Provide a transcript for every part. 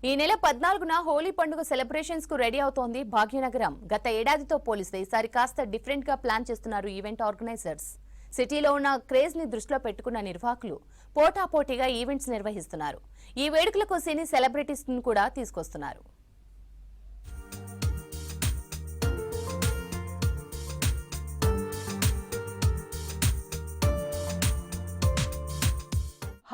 ఈ నెల 14న హోలీ పండుగ సెలబ్రేషన్స్ కు రెడీ అవుతోంది భాగ్యనగరం. గత ఏడాదితో పోలిస్తే ఈసారి కాస్త డిఫరెంట్ గా ప్లాన్ చేస్తున్నారు ఈవెంట్ ఆర్గనైజర్స్. సిటీలో ఉన్న క్రేజ్ ని దృష్టిలో పెట్టుకున్న నిర్వాహకులు పోటాపోటీగా ఈవెంట్స్ నిర్వహిస్తున్నారు. ఈ వేడుకలకు సినీ సెలబ్రిటీస్ ను కూడా తీసుకొస్తున్నారు.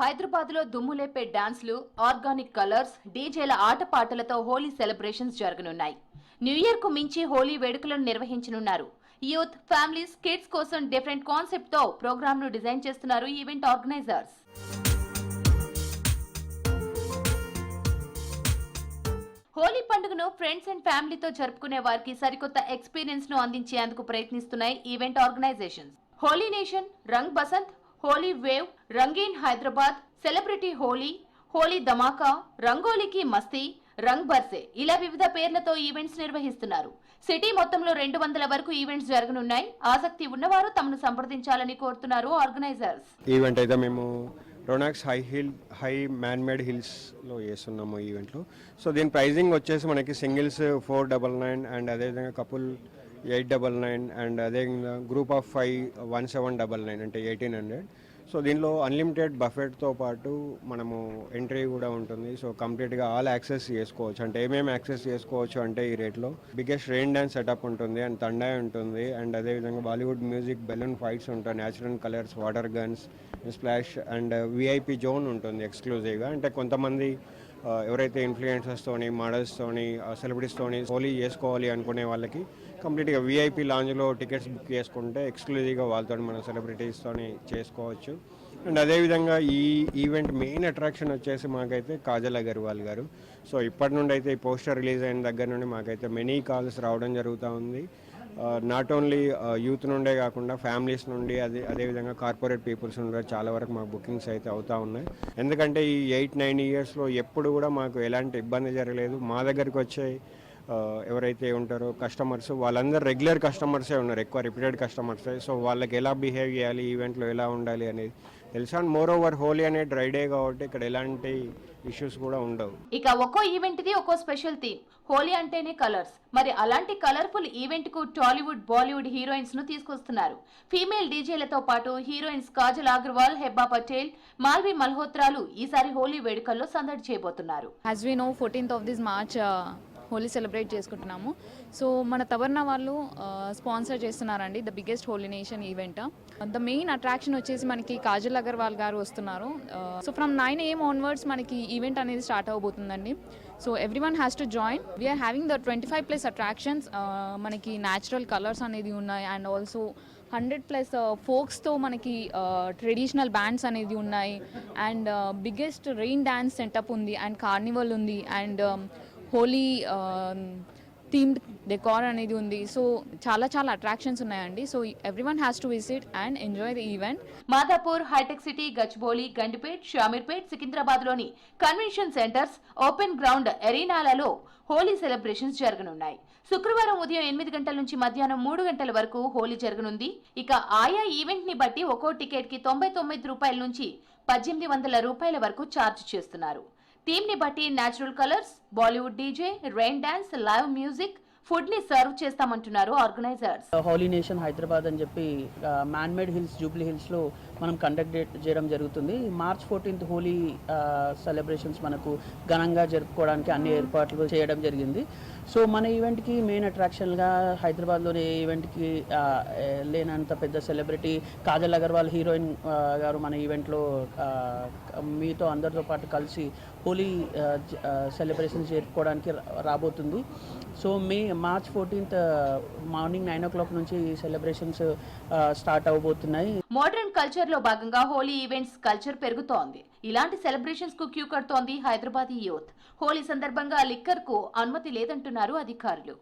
హైదరాబాద్ లో దుమ్ములేపే డాన్స్లు, ఆర్గానిక్ కలర్స్, డీజేల ఆటపాటలతో హోలీ సెలబ్రేషన్స్ జరగనున్నాయి. న్యూ ఇయర్ కు మించి హోలీ వేడుకలను నిర్వహించనున్నారు. యూత్, ఫ్యామిలీస్, కిడ్స్ కోసం డిఫరెంట్ కాన్సెప్ట్ తో ప్రోగ్రామ్ ను డిజైన్ చేస్తున్నారు ఈవెంట్ ఆర్గనైజర్స్. హోలీ పండుగను ఫ్రెండ్స్ అండ్ ఫ్యామిలీతో జరుపుకునే వారికి సరికొత్త ఎక్స్పీరియన్స్ ను అందించేందుకు ప్రయత్నిస్తున్నాయి ఈవెంట్ ఆర్గనైజేషన్స్. హోలీ నేషన్, రంగ్ బసంత్, హోలీ వేవ్, రంగీన్ హైదరాబాద్, సెలబ్రిటీ హోలీ, హోలీ ధమాకా, రంగోలీకి మస్తీ, రంగ్ బర్సే ఇలా వివిధ పేర్లతో ఈవెంట్స్ నిర్వహిస్తున్నారు. సిటీ మొత్తంలో 200 వరకు ఈవెంట్స్ జరగనున్నాయి. ఆసక్తి ఉన్నవారు తమను సంప్రదించాలని కోరుతున్నారు ఆర్గనైజర్స్. ఈవెంట్ అయితే మేము రోనాక్స్ హై మ్యాన్ మేడ్ హిల్స్లో చేస్తున్నాము ఈవెంట్లో. సో దీని ప్రైజింగ్ వచ్చేసి మనకి సింగిల్స్ 499 అండ్ అదేవిధంగా కపుల్ 899 అండ్ అదేవిధంగా గ్రూప్ ఆఫ్ 5 1799 అంటే 1800. సో దీనిలో అన్లిమిటెడ్ బఫెట్తో పాటు మనము ఎంట్రీ కూడా ఉంటుంది. సో కంప్లీట్గా ఆల్ యాక్సెస్ చేసుకోవచ్చు. అంటే ఏమేమి యాక్సెస్ చేసుకోవచ్చు అంటే ఈ రేట్లో బిగ్గెస్ట్ రెయిన్ డ్యాన్స్ సెటప్ ఉంటుంది అండ్ తండా ఉంటుంది అండ్ అదేవిధంగా బాలీవుడ్ మ్యూజిక్, బెలూన్ ఫైట్స్ ఉంటాయి, natural colours, water guns, splash and VIP zone ఉంటుంది ఎక్స్క్లూజివ్గా. అంటే కొంతమంది ఎవరైతే ఇన్ఫ్లుయెన్సర్స్తోని, మోడల్స్తోని, సెలబ్రిటీస్తోని హోలీ చేసుకోవాలి అనుకునే వాళ్ళకి కంప్లీట్గా విఐపి లాంజ్లో టికెట్స్ బుక్ చేసుకుంటే ఎక్స్క్లూజివ్గా వాళ్ళతో మనం సెలబ్రిటీస్తోని చేసుకోవచ్చు. అండ్ అదేవిధంగా ఈ ఈవెంట్ మెయిన్ అట్రాక్షన్ వచ్చేసి మాకైతే కాజల్ అగర్వాల్ గారు. సో ఇప్పటి నుండి అయితే ఈ పోస్టర్ రిలీజ్ అయిన దగ్గర నుండి మాకైతే మెనీ కాల్స్ రావడం జరుగుతూ ఉంది. నాట్ ఓన్లీ యూత్ నుండే కాకుండా ఫ్యామిలీస్ నుండి అదేవిధంగా కార్పొరేట్ పీపుల్స్ నుండి చాలా వరకు మాకు బుకింగ్స్ అయితే అవుతూ ఉన్నాయి. ఎందుకంటే ఈ 8-9 ఇయర్స్లో ఎప్పుడు కూడా మాకు ఎలాంటి ఇబ్బంది జరగలేదు. మా దగ్గరికి వచ్చే ఎవరైతే ఉంటారో కస్టమర్స్ వాళ్ళందరూ రెగ్యులర్ కస్టమర్సే ఉన్నారు, ఎక్కువ రిపీటెడ్ కస్టమర్సే. సో వాళ్ళకి ఎలా బిహేవ్ చేయాలి, ఈవెంట్లో ఎలా ఉండాలి అనేది తెలుసు. అండ్ మోర్ ఓవర్ హోలీ అనే డ్రై డే కాబట్టి ఇక్కడ ఎలాంటి ఇష్యూస్ కూడా ఉండవు. ఇక ఒక్కో ఈవెంట్ ది ఒక్కో స్పెషల్ థీమ్. హోలీ అంటేనే కలర్స్. మరి అలాంటి కలర్ఫుల్ ఈవెంట్ కు టాలీవుడ్, బాలీవుడ్ హీరోయిన్స్ ను తీసుకొస్తున్నారు. ఫీమేల్ డీజేలతో పాటు హీరోయిన్స్ కాజల్ అగర్వాల్, హెబ్బా పటేల్, మాల్వి మల్హోత్రాలు ఈసారి హోలీ వేడుకల్లో సందడి చేయబోతున్నారు. As we know, 14th of this March Holi celebrate చేసుకుంటున్నాము. సో మన తవర్నా వాళ్ళు స్పాన్సర్ చేస్తున్నారండి the biggest Holi nation event. The main attraction వచ్చేసి మనకి కాజల్ అగర్వాల్ గారు వస్తున్నారు. సో ఫ్రమ్ 9 AM ఆన్వర్డ్స్ మనకి ఈవెంట్ అనేది స్టార్ట్ అవబోతుందండి. So every one has to join. We are having the 25+ attractions. మనకి న్యాచురల్ కలర్స్ అనేది ఉన్నాయి అండ్ ఆల్సో 100+ ఫోక్స్తో మనకి ట్రెడిషనల్ బ్యాండ్స్ అనేది ఉన్నాయి and biggest rain dance setup ఉంది అండ్ కార్నివల్ ఉంది అండ్ హోలీ థీమ్డ్ డెకార్ అనేది ఉంది. సో చాలా అట్రాక్షన్స్ ఉన్నాయండి. So everyone has to visit and enjoy the event. Madhapur, హైటెక్ సిటీ, గచ్చిబౌలి, గండిపేట్, షామీర్పేట్, సికింద్రాబాద్ లోని కన్వెన్షన్ సెంటర్స్, ఓపెన్ గ్రౌండ్ ఎరీనాలలో హోలీ సెలబ్రేషన్స్ జరగనున్నాయి. శుక్రవారం ఉదయం 8 గంటల నుంచి మధ్యాహ్నం 3 గంటల వరకు హోలీ జరగనుంది. ఇక ఆయా ఈవెంట్ ని బట్టి ఒక్కో టికెట్ కి 99 రూపాయల నుంచి 1800 రూపాయల వరకు ఛార్జ్ చేస్తున్నారు. థీమ్ ని బట్టి natural colours, Bollywood DJ, rain dance, live music, food ని సర్వ్ చేస్తామంటున్నారు ఆర్గనైజర్స్. హోలీ నేషన్ హైదరాబాద్ అని చెప్పి man made hills, Jubilee Hills లో మనం కండక్ట్ చేయడం జరుగుతుంది. March 14th హోలీ సెలబ్రేషన్స్ మనకు ఘనంగా జరుపుకోవడానికి అన్ని ఏర్పాట్లు చేయడం జరిగింది. సో మన ఈవెంట్కి మెయిన్ అట్రాక్షన్గా హైదరాబాద్లోని ఈవెంట్కి లేనంత పెద్ద సెలబ్రిటీ కాజల్ అగర్వాల్ హీరోయిన్ గారు మన ఈవెంట్లో మీతో అందరితో పాటు కలిసి హోలీ సెలబ్రేషన్స్ జరుపుకోవడానికి రాబోతుంది. So March 14th morning 9 o'clock నుంచి సెలబ్రేషన్స్ స్టార్ట్ అవబోతున్నాయి. మోడర్న్ కల్చర్ లో భాగంగా హోలీ ఈవెంట్స్ కల్చర్ పెరుగుతోంది. ఇలాంటి సెలబ్రేషన్స్ కు క్యూ కడుతోంది హైదరాబాదీ యూత్. హోలీ సందర్భంగా లిక్కర్ కు అనుమతి లేదంటున్నారు అధికారులు.